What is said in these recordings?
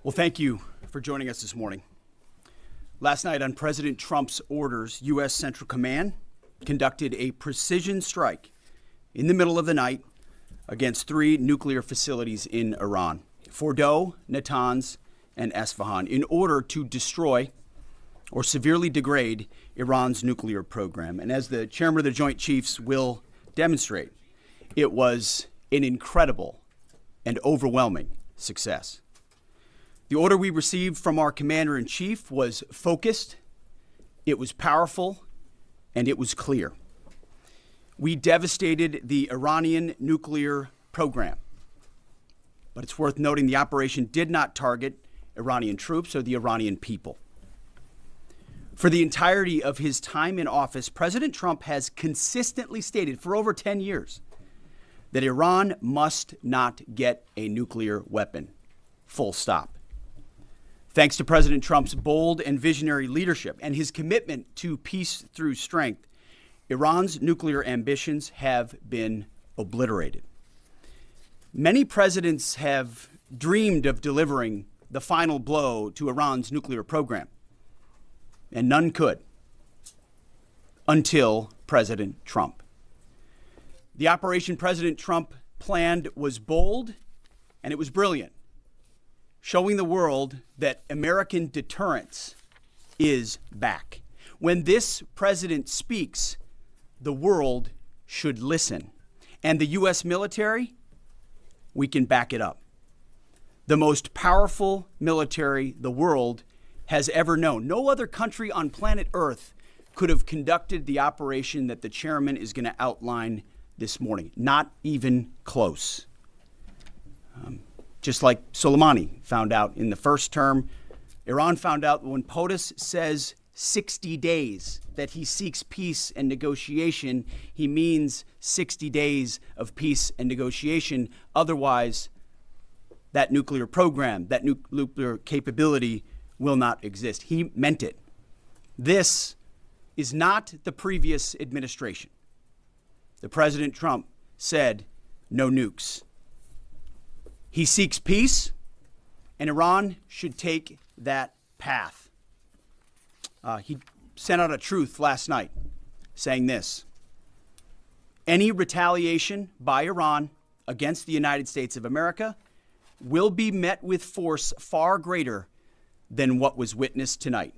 Well, thank you for joining us this morning. Last night, on President Trump's orders, U.S. Central Command conducted a precision strike in the middle of the night against 3 nuclear facilities in Iran, Fordow, Natanz, and Esfahan, in order to destroy or severely degrade Iran's nuclear program. And as the chairman of the Joint Chiefs will demonstrate, it was an incredible and overwhelming success. The order we received from our commander-in-chief was focused, it was powerful, and it was clear. We devastated the Iranian nuclear program. But it's worth noting the operation did not target Iranian troops or the Iranian people. For the entirety of his time in office, President Trump has consistently stated for over 10 years that Iran must not get a nuclear weapon. Full stop. Thanks to President Trump's bold and visionary leadership and his commitment to peace through strength, Iran's nuclear ambitions have been obliterated. Many presidents have dreamed of delivering the final blow to Iran's nuclear program, and none could until President Trump. The operation President Trump planned was bold and it was brilliant, showing the world that American deterrence is back. When this president speaks, the world should listen. And the U.S. military, we can back it up. The most powerful military the world has ever known. No other country on planet Earth could have conducted the operation that the chairman is going to outline this morning. Not even close. Just like Soleimani found out in the first term, Iran found out when POTUS says 60 days that he seeks peace and negotiation, he means 60 days of peace and negotiation. Otherwise, that nuclear program, that nuclear capability will not exist. He meant it. This is not the previous administration. The President Trump said no nukes. He seeks peace, and Iran should take that path. He sent out a truth last night saying this: any retaliation by Iran against the United States of America will be met with force far greater than what was witnessed tonight.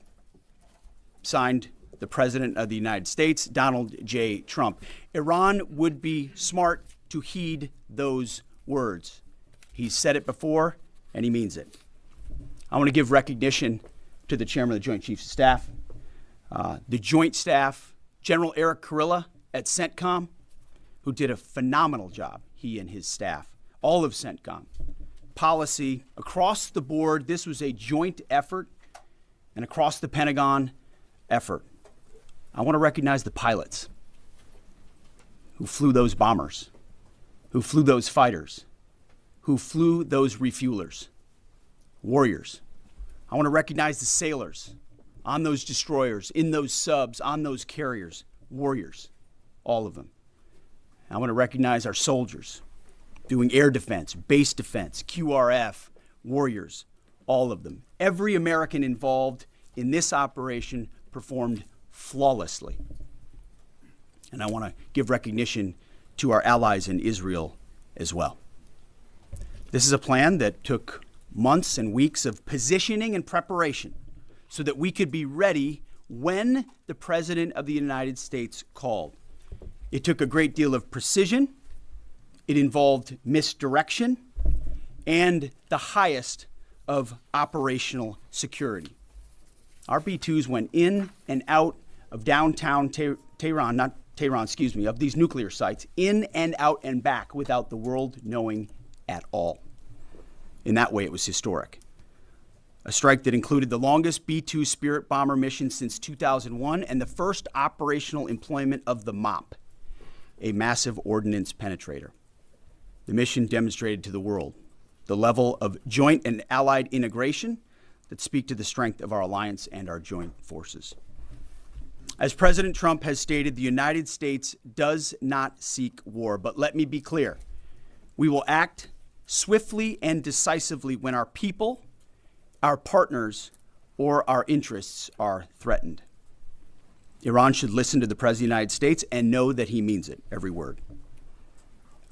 Signed, the President of the United States, Donald J. Trump. Iran would be smart to heed those words. He's said it before, and he means it. I want to give recognition to the Chairman of the Joint Chiefs of Staff, the Joint Staff, General Eric Kurilla at CENTCOM, who did a phenomenal job, he and his staff, all of CENTCOM. Policy, across the board, this was a joint effort, and across the Pentagon effort. I want to recognize the pilots who flew those bombers, who flew those fighters, who flew those refuelers, warriors. I want to recognize the sailors on those destroyers, in those subs, on those carriers, warriors, all of them. I want to recognize our soldiers doing air defense, base defense, QRF, warriors, all of them. Every American involved in this operation performed flawlessly. And I want to give recognition to our allies in Israel as well. This is a plan that took months and weeks of positioning and preparation so that we could be ready when the President of the United States called. It took a great deal of precision. It involved misdirection and the highest of operational security. Our B-2s went in and out of downtown Tehran, of these nuclear sites, in and out and back without the world knowing at all. In that way, it was historic. A strike that included the longest B-2 Spirit bomber mission since 2001 and the first operational employment of the MOP, a massive ordnance penetrator. The mission demonstrated to the world the level of joint and allied integration that speak to the strength of our alliance and our joint forces. As President Trump has stated, the United States does not seek war, but let me be clear. We will act swiftly and decisively when our people, our partners, or our interests are threatened. Iran should listen to the President of the United States and know that he means it, every word.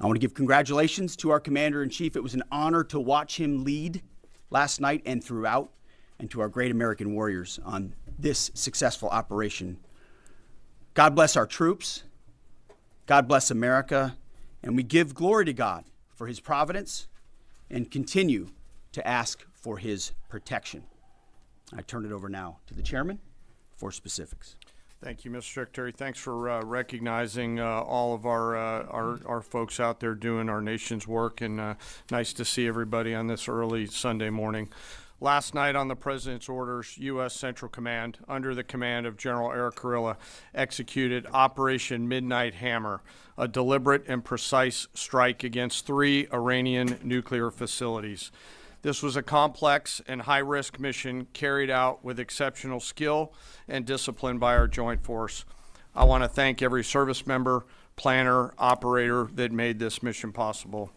I want to give congratulations to our Commander-in-Chief. It was an honor to watch him lead last night and throughout, and to our great American warriors on this successful operation. God bless our troops. God bless America. And we give glory to God for his providence and continue to ask for his protection. I turn it over now to the chairman for specifics. Thank you, Mr. Secretary. Thanks for recognizing all of our folks out there doing our nation's work, and nice to see everybody on this early Sunday morning. Last night on the President's orders, U.S. Central Command, under the command of General Eric Kurilla, executed Operation Midnight Hammer, a deliberate and precise strike against 3 Iranian nuclear facilities. This was a complex and high-risk mission carried out with exceptional skill and discipline by our joint force. I want to thank every service member, planner, operator that made this mission possible.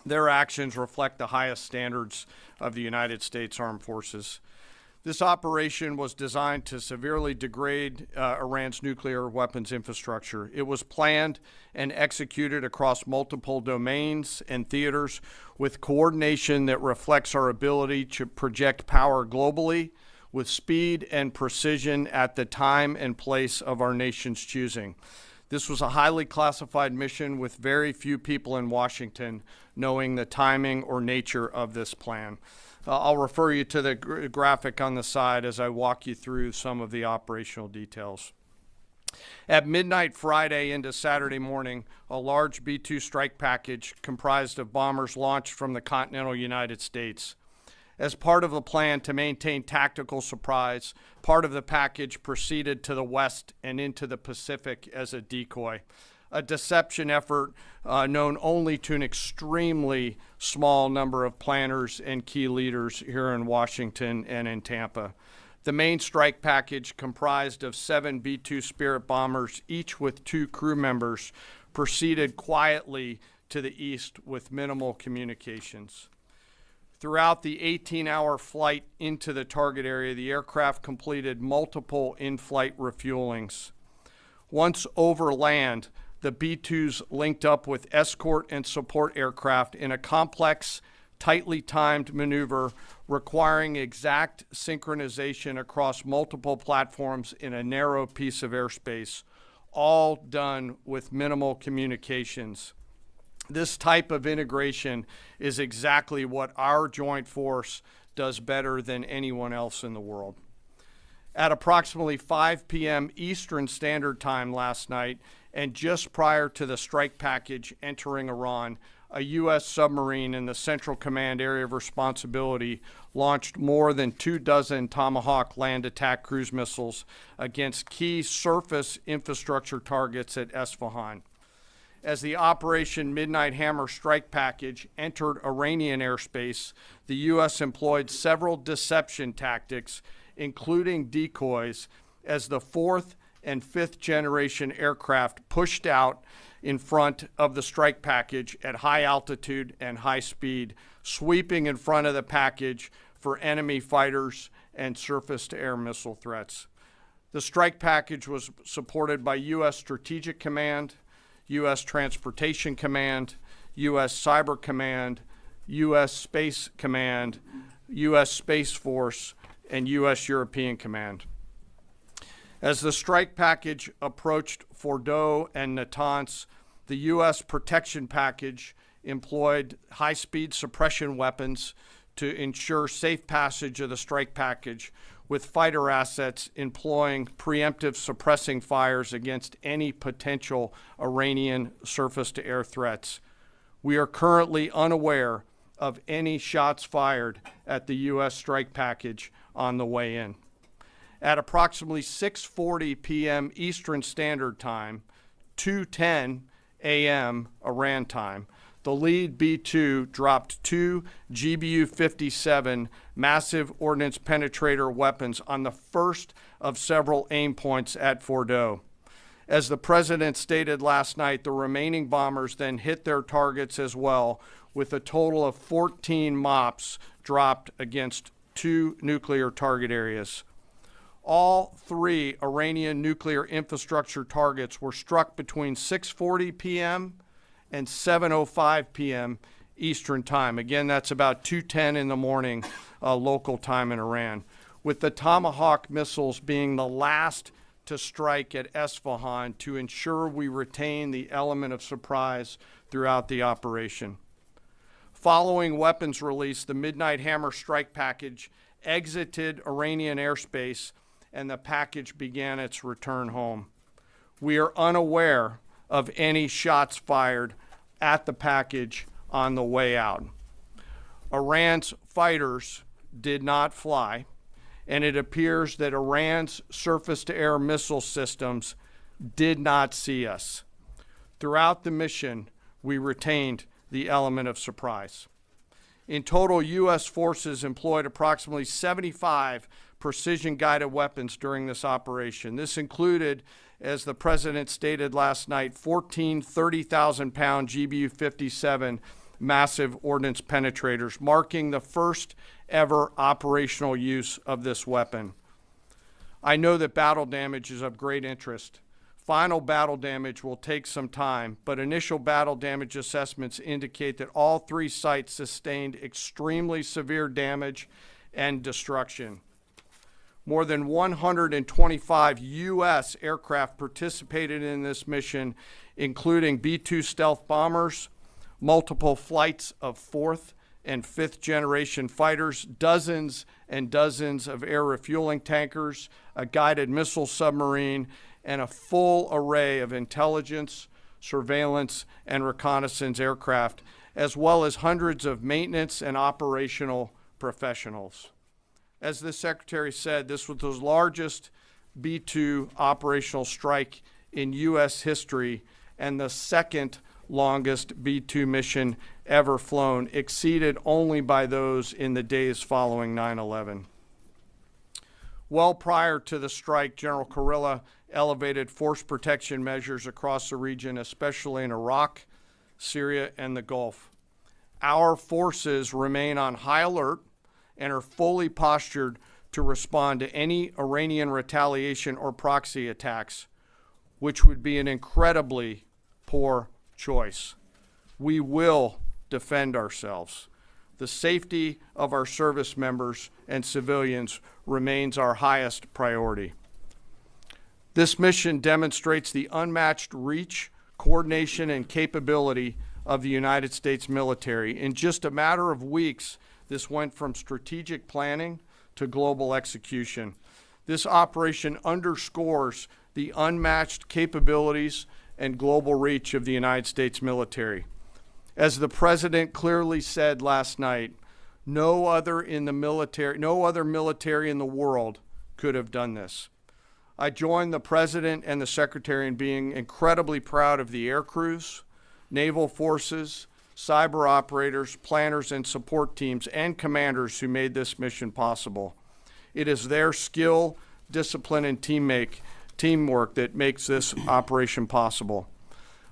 Their actions reflect the highest standards of the United States Armed Forces. This operation was designed to severely degrade Iran's nuclear weapons infrastructure. It was planned and executed across multiple domains and theaters with coordination that reflects our ability to project power globally with speed and precision at the time and place of our nation's choosing. This was a highly classified mission with very few people in Washington knowing the timing or nature of this plan. I'll refer you to the graphic on the side as I walk you through some of the operational details. At midnight Friday into Saturday morning, a large B-2 strike package comprised of bombers launched from the continental United States. As part of the plan to maintain tactical surprise, part of the package proceeded to the west and into the Pacific as a decoy, a deception effort known only to an extremely small number of planners and key leaders here in Washington and in Tampa. The main strike package, comprised of 7 B-2 Spirit bombers, each with 2 crew members, proceeded quietly to the east with minimal communications. Throughout the 18-hour flight into the target area, the aircraft completed multiple in-flight refuelings. Once over land, the B-2s linked up with escort and support aircraft in a complex, tightly timed maneuver requiring exact synchronization across multiple platforms in a narrow piece of airspace, all done with minimal communications. This type of integration is exactly what our joint force does better than anyone else in the world. At approximately 5 p.m. Eastern Standard Time last night, and just prior to the strike package entering Iran, a U.S. submarine in the Central Command area of responsibility launched more than 24 Tomahawk land attack cruise missiles against key surface infrastructure targets at Esfahan. As the Operation Midnight Hammer strike package entered Iranian airspace, the U.S. employed several deception tactics, including decoys, as the 4th and 5th generation aircraft pushed out in front of the strike package at high altitude and high speed, sweeping in front of the package for enemy fighters and surface-to-air missile threats. The strike package was supported by U.S. Strategic Command, U.S. Transportation Command, U.S. Cyber Command, U.S. Space Command, U.S. Space Force, and U.S. European Command. As the strike package approached Fordow and Natanz, the U.S. protection package employed high-speed suppression weapons to ensure safe passage of the strike package, with fighter assets employing preemptive suppressing fires against any potential Iranian surface-to-air threats. We are currently unaware of any shots fired at the U.S. strike package on the way in. At approximately 6:40 p.m. Eastern Standard Time, 2:10 a.m. Iran time, the lead B-2 dropped 2 GBU-57 massive ordnance penetrator weapons on the first of several aim points at Fordow. As the president stated last night, the remaining bombers then hit their targets as well, with a total of 14 MOPs dropped against 2 nuclear target areas. All 3 Iranian nuclear infrastructure targets were struck between 6:40 p.m. and 7:05 p.m. Eastern Time. Again, that's about 2:10 in the morning local time in Iran, with the Tomahawk missiles being the last to strike at Esfahan to ensure we retain the element of surprise throughout the operation. Following weapons release, the Midnight Hammer strike package exited Iranian airspace and the package began its return home. We are unaware of any shots fired at the package on the way out. Iran's fighters did not fly, and it appears that Iran's surface-to-air missile systems did not see us. Throughout the mission, we retained the element of surprise. In total, U.S. forces employed approximately 75 precision-guided weapons during this operation. This included, as the president stated last night, 14 30,000-pound GBU-57 massive ordnance penetrators, marking the first ever operational use of this weapon. I know that battle damage is of great interest. Final battle damage will take some time, but initial battle damage assessments indicate that all 3 sites sustained extremely severe damage and destruction. More than 125 U.S. aircraft participated in this mission, including B-2 stealth bombers, multiple flights of 4th and 5th generation fighters, dozens and dozens of air refueling tankers, a guided missile submarine, and a full array of intelligence, surveillance, and reconnaissance aircraft, as well as hundreds of maintenance and operational professionals. As the Secretary said, this was the largest B-2 operational strike in U.S. history and the second longest B-2 mission ever flown, exceeded only by those in the days following 9/11. Well prior to the strike, General Kurilla elevated force protection measures across the region, especially in Iraq, Syria, and the Gulf. Our forces remain on high alert and are fully postured to respond to any Iranian retaliation or proxy attacks, which would be an incredibly poor choice. We will defend ourselves. The safety of our service members and civilians remains our highest priority. This mission demonstrates the unmatched reach, coordination, and capability of the United States military. In just a matter of weeks, this went from strategic planning to global execution. This operation underscores the unmatched capabilities and global reach of the United States military. As the president clearly said last night, no other military in the world could have done this. I join the president and the secretary in being incredibly proud of the air crews, naval forces, cyber operators, planners, and support teams, and commanders who made this mission possible. It is their skill, discipline, and teamwork that makes this operation possible.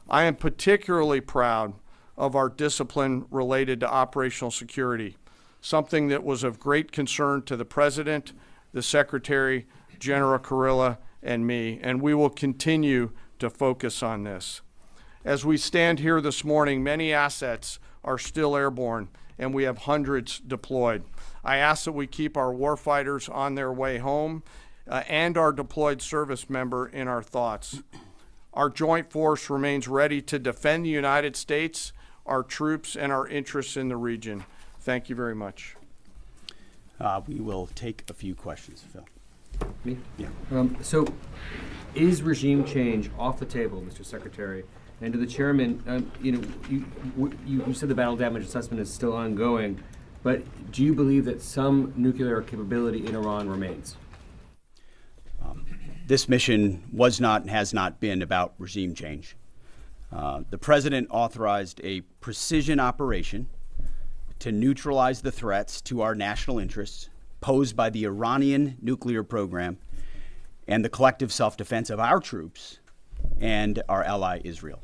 I am particularly proud of our discipline related to operational security, something that was of great concern to the President, the Secretary, General Kurilla, and me, and we will continue to focus on this. As we stand here this morning, many assets are still airborne, and we have hundreds deployed. I ask that we keep our warfighters on their way home and our deployed service member in our thoughts. Our joint force remains ready to defend the United States, our troops, and our interests in the region. Thank you very much. We will take a few questions, Phil. Me? Yeah. So, is regime change off the table, Mr. Secretary? And to the chairman, you said the battle damage assessment is still ongoing, but do you believe that some nuclear capability in Iran remains? This mission was not and has not been about regime change. The president authorized a precision operation to neutralize the threats to our national interests posed by the Iranian nuclear program and the collective self-defense of our troops and our ally Israel.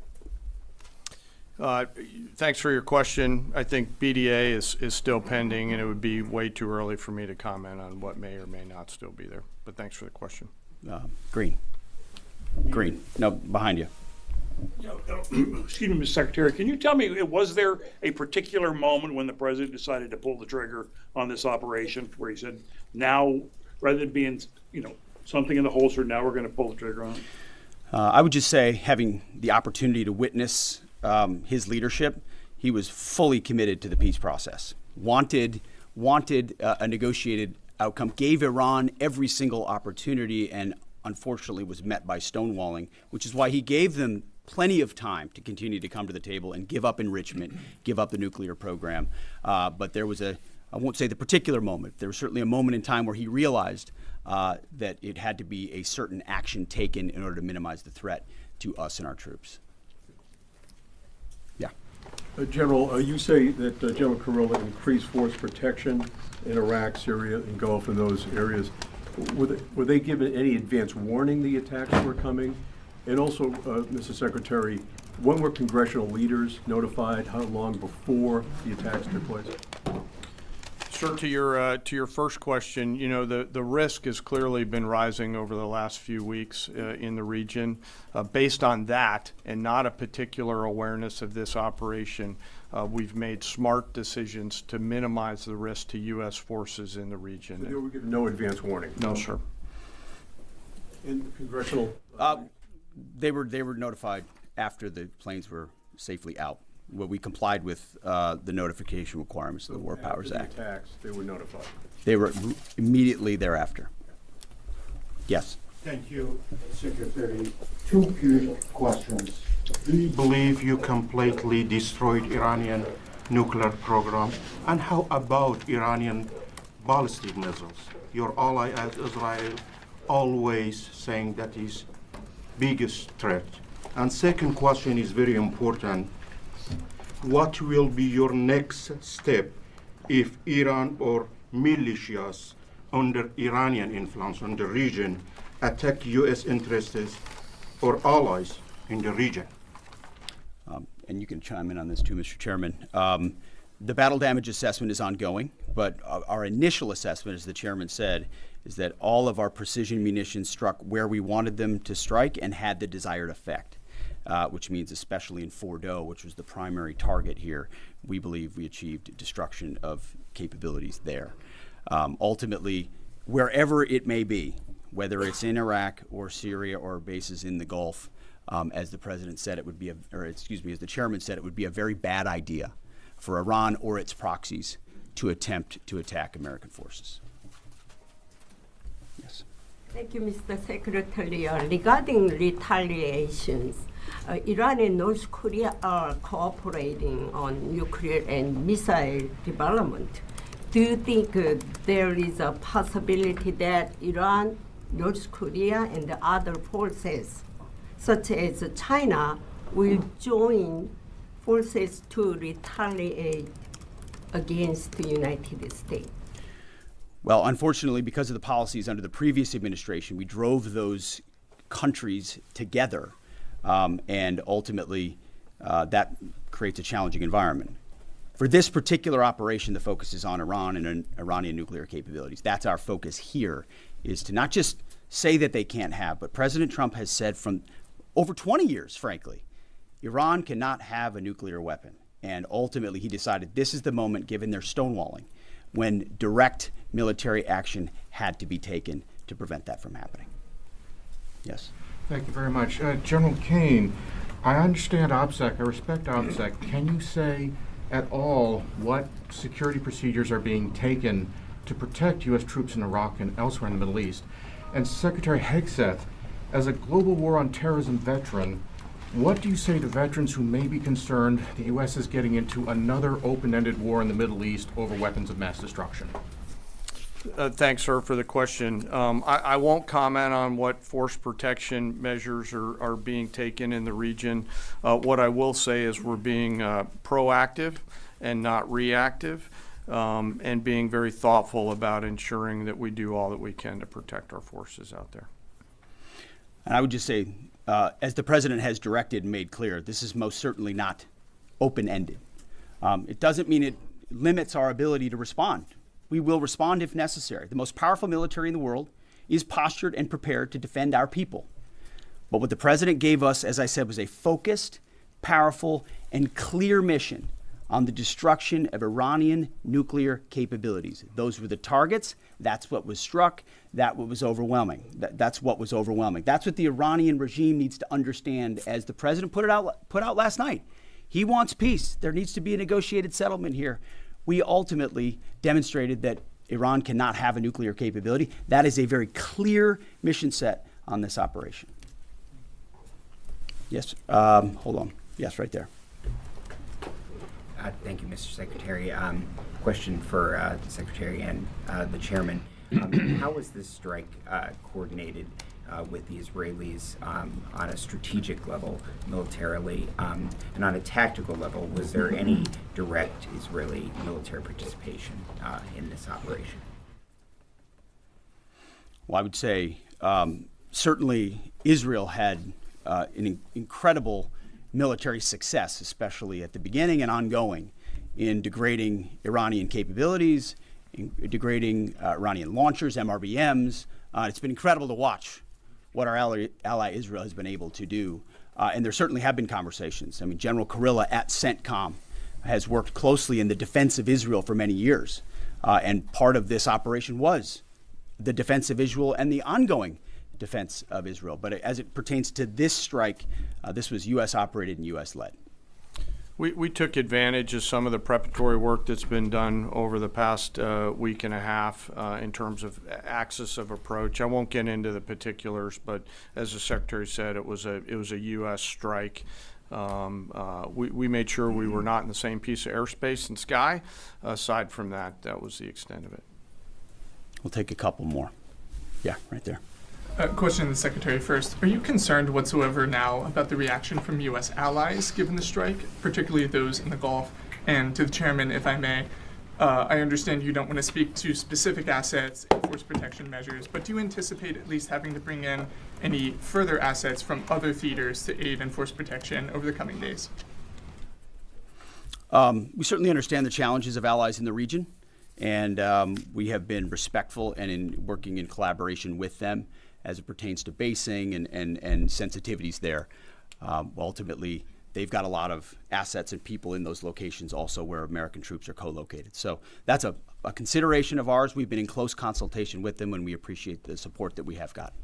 Thanks for your question. I think BDA is still pending, and it would be way too early for me to comment on what may or may not still be there. But thanks for the question. Green. No, behind you. Excuse me, Mr. Secretary, can you tell me, was there a particular moment when the president decided to pull the trigger on this operation where he said, now, rather than being, something in the holster, now we're going to pull the trigger on it? I would just say, having the opportunity to witness his leadership, he was fully committed to the peace process, wanted a negotiated outcome, gave Iran every single opportunity, and unfortunately was met by stonewalling, which is why he gave them plenty of time to continue to come to the table and give up enrichment, give up the nuclear program. But there was I won't say the particular moment, there was certainly a moment in time where he realized that it had to be a certain action taken in order to minimize the threat to us and our troops. Yeah. General, you say that General Kurilla increased force protection in Iraq, Syria, and Gulf, in those areas. Were they given any advance warning the attacks were coming? And also, Mr. Secretary, when were congressional leaders notified? How long before the attacks took place? Sir, to your first question, the risk has clearly been rising over the last few weeks in the region. Based on that, and not a particular awareness of this operation, we've made smart decisions to minimize the risk to U.S. forces in the region. So they were given no advance warning? No, sir. And congressional? They were notified after the planes were safely out. Well, we complied with the notification requirements of the War Powers Act. After the attacks, they were notified? They were immediately thereafter. Yes. Thank you, Secretary. Two quick questions. Do you believe you completely destroyed Iranian nuclear program? And how about Iranian ballistic missiles? Your ally as Israel always saying that is biggest threat. And second question is very important. What will be your next step if Iran or militias under Iranian influence in the region attack U.S. interests or allies in the region? And you can chime in on this too, Mr. Chairman. The battle damage assessment is ongoing, but our initial assessment, as the chairman said, is that all of our precision munitions struck where we wanted them to strike and had the desired effect. Which means especially in Fordo, which was the primary target here, we believe we achieved destruction of capabilities there. Ultimately, wherever it may be, whether it's in Iraq or Syria or bases in the Gulf, as the president said, as the chairman said, it would be a very bad idea for Iran or its proxies to attempt to attack American forces. Yes. Thank you, Mr. Secretary. Regarding retaliations, Iran and North Korea are cooperating on nuclear and missile development. Do you think there is a possibility that Iran, North Korea, and the other forces, such as China, will join forces to retaliate against the United States? Well, unfortunately, because of the policies under the previous administration, we drove those countries together. And ultimately, that creates a challenging environment. For this particular operation, the focus is on Iran and Iranian nuclear capabilities. That's our focus here, is to not just say that they can't have, but President Trump has said from over 20 years, frankly, Iran cannot have a nuclear weapon. And ultimately, he decided this is the moment, given their stonewalling, when direct military action had to be taken to prevent that from happening. Yes. Thank you very much. General Caine, I understand OPSEC, I respect OPSEC. Can you say at all what security procedures are being taken to protect U.S. troops in Iraq and elsewhere in the Middle East? And Secretary Hegseth, as a global war on terrorism veteran, what do you say to veterans who may be concerned the U.S. is getting into another open-ended war in the Middle East over weapons of mass destruction? Thanks, sir, for the question. I won't comment on what force protection measures are being taken in the region. What I will say is we're being proactive and not reactive, and being very thoughtful about ensuring that we do all that we can to protect our forces out there. And I would just say, as the president has directed and made clear, this is most certainly not open-ended. It doesn't mean it limits our ability to respond. We will respond if necessary. The most powerful military in the world is postured and prepared to defend our people. But what the president gave us, as I said, was a focused, powerful, and clear mission on the destruction of Iranian nuclear capabilities. Those were the targets. That's what was struck. That's what was overwhelming. That's what was overwhelming. That's what the Iranian regime needs to understand, as the president put out last night. He wants peace. There needs to be a negotiated settlement here. We ultimately demonstrated that Iran cannot have a nuclear capability. That is a very clear mission set on this operation. Yes, hold on. Yes, right there. Thank you, Mr. Secretary. Question for the Secretary and the Chairman. How was this strike coordinated with the Israelis on a strategic level, militarily, and on a tactical level? Was there any direct Israeli military participation in this operation? Well, I would say certainly Israel had an incredible military success, especially at the beginning and ongoing, in degrading Iranian capabilities, in degrading Iranian launchers, MRBMs. It's been incredible to watch what our ally Israel has been able to do. And there certainly have been conversations. I mean, General Kurilla at CENTCOM has worked closely in the defense of Israel for many years. And part of this operation was the defense of Israel and the ongoing defense of Israel. But as it pertains to this strike, this was U.S. operated and U.S. led. We took advantage of some of the preparatory work that's been done over the past week and a half in terms of axis of approach. I won't get into the particulars, but as the Secretary said, it was a U.S. strike. We made sure we were not in the same piece of airspace and sky. Aside from that, that was the extent of it. We'll take a couple more. Yeah, right there. Question to the Secretary first. Are you concerned whatsoever now about the reaction from U.S. allies given the strike, particularly those in the Gulf? And to the Chairman, if I may, I understand you don't want to speak to specific assets and force protection measures, but do you anticipate at least having to bring in any further assets from other theaters to aid in force protection over the coming days? We certainly understand the challenges of allies in the region, and we have been respectful and in working in collaboration with them as it pertains to basing and sensitivities there. Ultimately, they've got a lot of assets and people in those locations also where American troops are co-located. So that's a consideration of ours. We've been in close consultation with them, and we appreciate the support that we have got.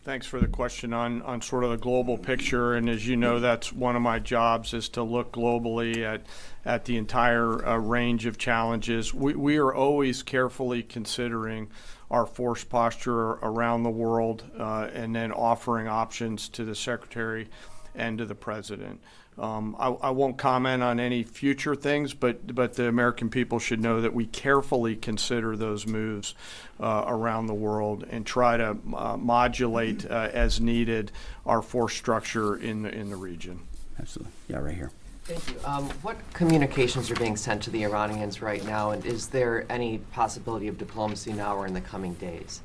Thanks for the question on sort of the global picture. And as you know, that's one of my jobs, is to look globally at the entire range of challenges. We are always carefully considering our force posture around the world and then offering options to the Secretary and to the President. I won't comment on any future things, but the American people should know that we carefully consider those moves around the world and try to modulate as needed our force structure in the region. Absolutely. Yeah, right here. Thank you. What communications are being sent to the Iranians right now, and is there any possibility of diplomacy now or in the coming days?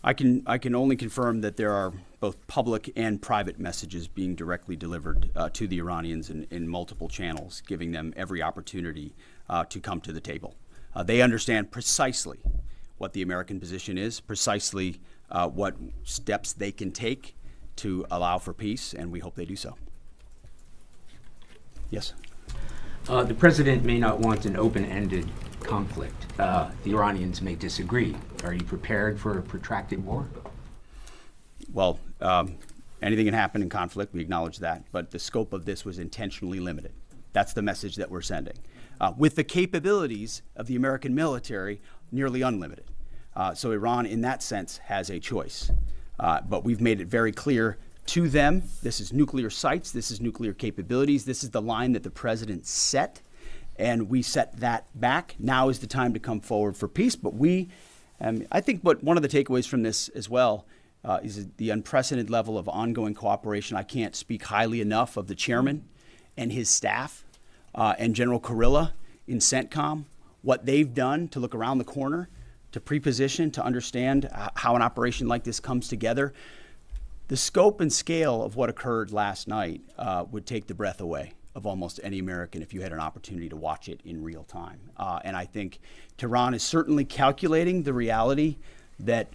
I can only confirm that there are both public and private messages being directly delivered to the Iranians in multiple channels, giving them every opportunity to come to the table. They understand precisely what the American position is, precisely what steps they can take to allow for peace, and we hope they do so. Yes. The president may not want an open-ended conflict. The Iranians may disagree. Are you prepared for a protracted war? Well, anything can happen in conflict. We acknowledge that. But the scope of this was intentionally limited. That's the message that we're sending. With the capabilities of the American military, nearly unlimited. So Iran, in that sense, has a choice. But we've made it very clear to them, this is nuclear sites, this is nuclear capabilities, this is the line that the president set, and we set that back. Now is the time to come forward for peace. But I think one of the takeaways from this as well is the unprecedented level of ongoing cooperation. I can't speak highly enough of the chairman and his staff and General Kurilla in CENTCOM, what they've done to look around the corner, to pre-position, to understand how an operation like this comes together. The scope and scale of what occurred last night would take the breath away of almost any American if you had an opportunity to watch it in real time. And I think Tehran is certainly calculating the reality that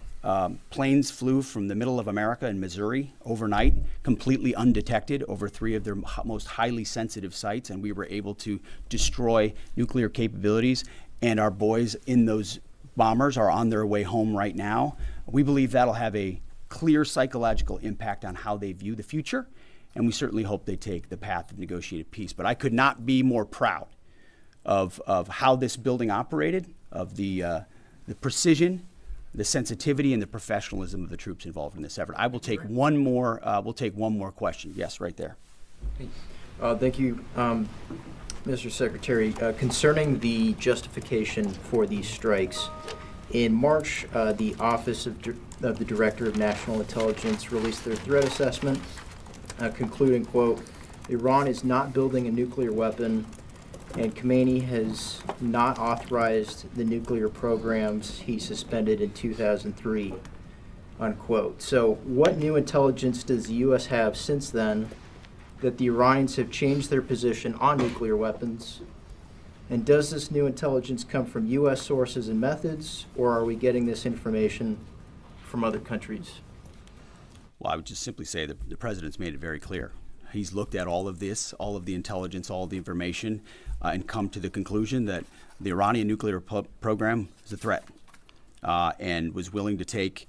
planes flew from the middle of America in Missouri overnight, completely undetected over 3 of their most highly sensitive sites, and we were able to destroy nuclear capabilities. And our boys in those bombers are on their way home right now. We believe that'll have a clear psychological impact on how they view the future, and we certainly hope they take the path of negotiated peace. But I could not be more proud of how this building operated, of the precision, the sensitivity, and the professionalism of the troops involved in this effort. I will take one more. We'll take one more question. Yes, right there. Thank you, Mr. Secretary. Concerning the justification for these strikes, in March, the Office of the Director of National Intelligence released their threat assessment, concluding, quote, Iran is not building a nuclear weapon, and Caine has not authorized the nuclear programs he suspended in 2003, unquote. So what new intelligence does the U.S. have since then that the Iranians have changed their position on nuclear weapons? And does this new intelligence come from U.S. sources and methods, or are we getting this information from other countries? Well, I would just simply say that the president's made it very clear. He's looked at all of this, all of the intelligence, all of the information, and come to the conclusion that the Iranian nuclear program is a threat, and was willing to take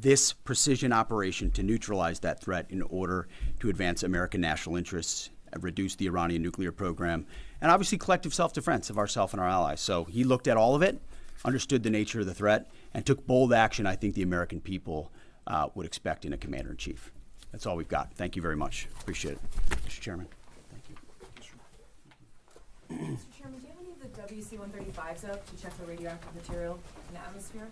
this precision operation to neutralize that threat in order to advance American national interests, reduce the Iranian nuclear program, and obviously collective self-defense of ourselves and our allies. So he looked at all of it, understood the nature of the threat, and took bold action I think the American people would expect in a commander-in-chief. That's all we've got. Thank you very much. Appreciate it, Mr. Chairman. Thank you. Mr. Chairman, do you have any of the WC-135s up to check the radioactive material in the atmosphere?